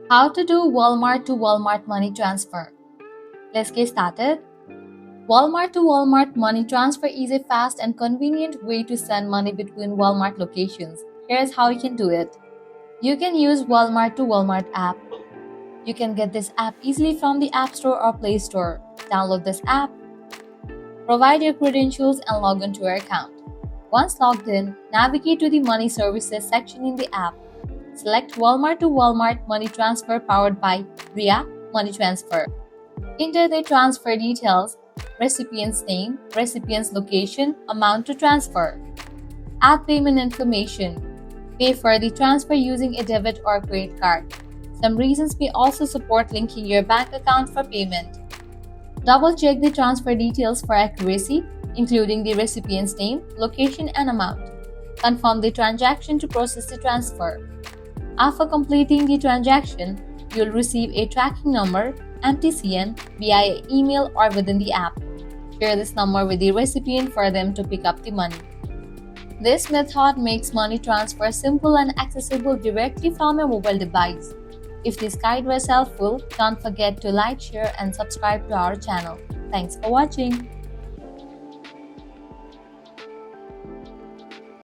How to do Walmart to Walmart money transfer. Let's get started. Walmart to Walmart money transfer is a fast and convenient way to send money between Walmart locations. Here's how you can do it. You can use Walmart to Walmart app. You can get this app easily from the App Store or Play Store. Download this app, provide your credentials, and log into your account. Once logged in, navigate to the Money Services section in the app. Select Walmart to Walmart money transfer powered by Ria Money Transfer. Enter the transfer details, recipient's name, recipient's location, amount to transfer. Add payment information. Pay for the transfer using a debit or credit card. Some reasons may also support linking your bank account for payment. Double check the transfer details for accuracy, including the recipient's name, location, and amount. Confirm the transaction to process the transfer. After completing the transaction, you'll receive a tracking number (MTCN) via email or within the app. Share this number with the recipient for them to pick up the money. This method makes money transfer simple and accessible directly from a mobile device. If this guide was helpful, don't forget to like, share, and subscribe to our channel. Thanks for watching.